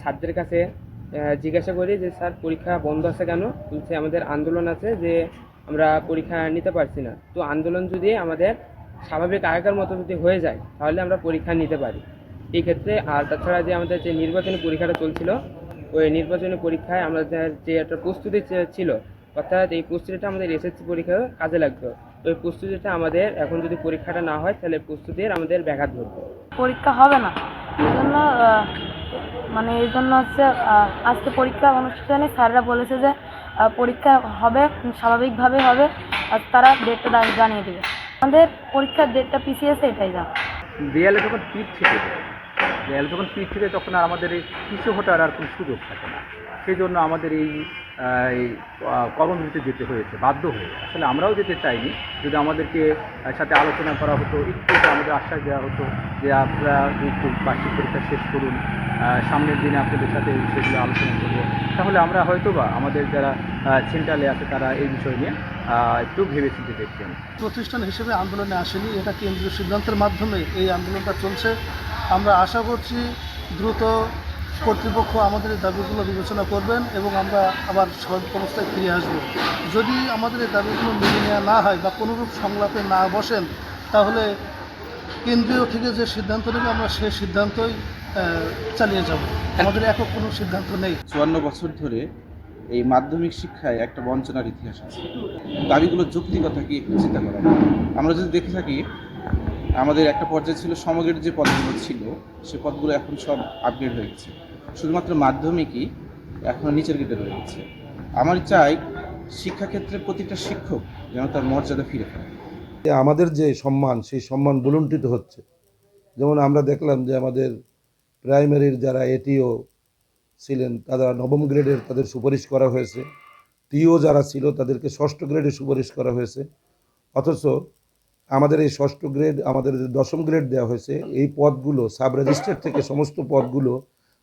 স্যারদের কাছে জিজ্ঞাসা করি যে স্যার পরীক্ষা বন্ধ আছে কেন, বলছে আমাদের আন্দোলন আছে যে আমরা পরীক্ষা নিতে পারছি না। তো আন্দোলন যদি আমাদের স্বাভাবিক আগেকার মতো যদি হয়ে যায় তাহলে আমরা পরীক্ষা নিতে পারি এই ক্ষেত্রে। আর তাছাড়া যে আমাদের যে নির্বাচনী পরীক্ষাটা চলছিল, ওই নির্বাচনী পরীক্ষায় আমাদের যে একটা প্রস্তুতি ছিল, অর্থাৎ এই প্রস্তুতিটা আমাদের এসএসসি পরীক্ষায় কাজে লাগতো। ওই প্রস্তুতিটা আমাদের এখন যদি পরীক্ষাটা না হয় তাহলে প্রস্তুতির আমাদের ব্যাঘাত ঘটবে। পরীক্ষা হবে না এই জন্য মানে এই জন্য হচ্ছে আজকে পরীক্ষা অনুষ্ঠানে স্যাররা বলেছে যে পরীক্ষা হবে, স্বাভাবিকভাবে হবে, আর তারা ডেটটা জানিয়ে দেবে। আমাদের পরীক্ষার ডেটটা পিছিয়েছে, এটাই যা। দেয়ালে যখন পিঠ থেকে যায়, দেয়ালে যখন পিঠ থেকে তখন আর আমাদের এই পিছু হটার আর কোনো সুযোগ থাকে না। সেই জন্য আমাদের এই কর্মসূচিতে যেতে হয়েছে, বাধ্য হয়ে। আসলে আমরাও যেতে চাইনি, যদি আমাদেরকে সাথে আলোচনা করা হতো, একটু আমাদের আশ্বাস দেওয়া হতো যে আপনারা একটু বার্ষিক পরীক্ষা শেষ করুন, সামনের দিনে আপনাদের সাথে সেগুলো আলোচনা করবো, তাহলে আমরা হয়তো বা আমাদের যারা সেন্ট্রালে আছে তারা এই বিষয় নিয়ে একটু ভেবেচিন্তে দেখতেন। প্রতিষ্ঠান হিসেবে আন্দোলনে আসেনি, এটা কেন্দ্রীয় সিদ্ধান্তের মাধ্যমে এই আন্দোলনটা চলছে। আমরা আশা করছি দ্রুত কর্তৃপক্ষ আমাদের এই দাবিগুলো বিবেচনা করবেন এবং আমরা আবার স্বাভাবিক অবস্থায় ফিরে আসব। যদি আমাদের এই দাবিগুলো মেনে নেওয়া না হয় বা কোনোরূপ সংলাপে না বসেন, তাহলে কেন্দ্রীয় থেকে যে সিদ্ধান্ত নেবে আমরা সেই সিদ্ধান্তই চালিয়ে যাব। আমাদের একক কোনো সিদ্ধান্ত নেই। 54 বছর ধরে এই মাধ্যমিক শিক্ষায় একটা বঞ্চনার ইতিহাস আছে। দাবিগুলোর যৌক্তিকতা কি চিন্তা করা হয়? আমরা যদি দেখে থাকি, আমাদের একটা পর্যায়ে ছিল সমগ্রের যে পদগুলো ছিল, সে পদগুলো এখন সব আপগ্রেড হয়ে গেছে। শুধুমাত্র মাধ্যমিকই এখন নিচের গ্রেডে রয়ে গেছে। আমার চাই শিক্ষাক্ষেত্রে প্রতিটা শিক্ষক যেন তার মর্যাদা ফিরে পায়। আমাদের যে সম্মান, সেই সম্মান বুলুণ্ঠিত হচ্ছে। যেমন আমরা দেখলাম যে আমাদের প্রাইমারির যারা এটিও ছিলেন তারা নবম গ্রেডের তাদের সুপারিশ করা হয়েছে, টিও যারা ছিল তাদেরকে ষষ্ঠ গ্রেডে সুপারিশ করা হয়েছে। অথচ আমাদের এই ষষ্ঠ গ্রেড, আমাদের যে দশম গ্রেড দেওয়া হয়েছে, এই পদগুলো সাব রেজিস্ট্রার থেকে সমস্ত পদগুলো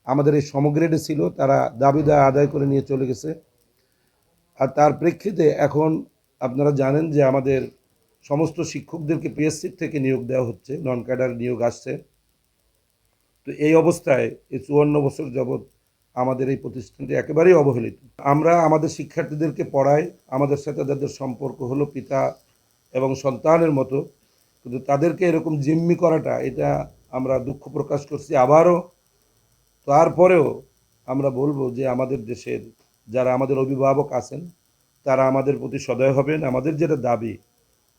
আমাদের এই সমগ্রেডে ছিল, তারা দাবি আদায় করে নিয়ে চলে গেছে। আর তার প্রেক্ষিতে এখন আপনারা জানেন যে আমাদের সমস্ত শিক্ষকদেরকে পিএসসি থেকে নিয়োগ দেওয়া হচ্ছে, নন ক্যাডার নিয়োগ আসছে। তো এই অবস্থায় এই 54 বছর যাবৎ আমাদের এই প্রতিষ্ঠানটি একেবারেই অবহেলিত। আমরা আমাদের শিক্ষার্থীদেরকে পড়াই, আমাদের সাথে তাদের সম্পর্ক হলো পিতা এবং সন্তানের মতো, কিন্তু তাদেরকে এরকম জিম্মি করাটা, এটা আমরা দুঃখ প্রকাশ করছি আবারও। তারপরেও আমরা বলবো যে আমাদের দেশের যারা আমাদের অভিভাবক আছেন তারা আমাদের প্রতি সদয় হবেন। আমাদের যেটা দাবি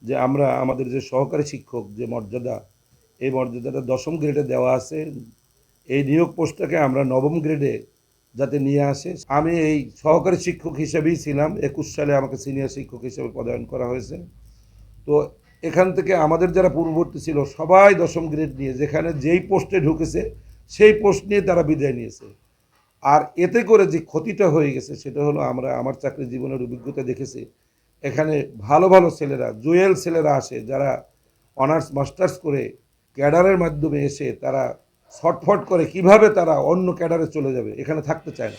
যে আমরা আমাদের যে সহকারী শিক্ষক যে মর্যাদা, এই মর্যাদাটা দশম গ্রেডে দেওয়া আছে, এই নিয়োগ পোস্টটাকে আমরা নবম গ্রেডে যাতে নিয়ে আসে। আমি এই সহকারী শিক্ষক হিসেবেই ছিলাম, 21 সালে আমাকে সিনিয়র শিক্ষক হিসেবে পদায়ন করা হয়েছে। তো এখান থেকে আমাদের যারা পূর্ববর্তী ছিল সবাই দশম গ্রেড নিয়ে, যেখানে যেই পোস্টে ঢুকেছে সেই পোস্ট নিয়ে তারা বিদায় নিয়েছে। আর এতে করে যে ক্ষতিটা হয়ে গেছে সেটা হলো, আমার চাকরি জীবনের অভিজ্ঞতা দেখেছি, এখানে ভালো ভালো ছেলেরা, জুয়েল ছেলেরা আসে যারা অনার্স মাস্টার্স করে ক্যাডারের মাধ্যমে এসে তারা ছটফট করে কিভাবে তারা অন্য ক্যাডারে চলে যাবে, এখানে থাকতে চায় না।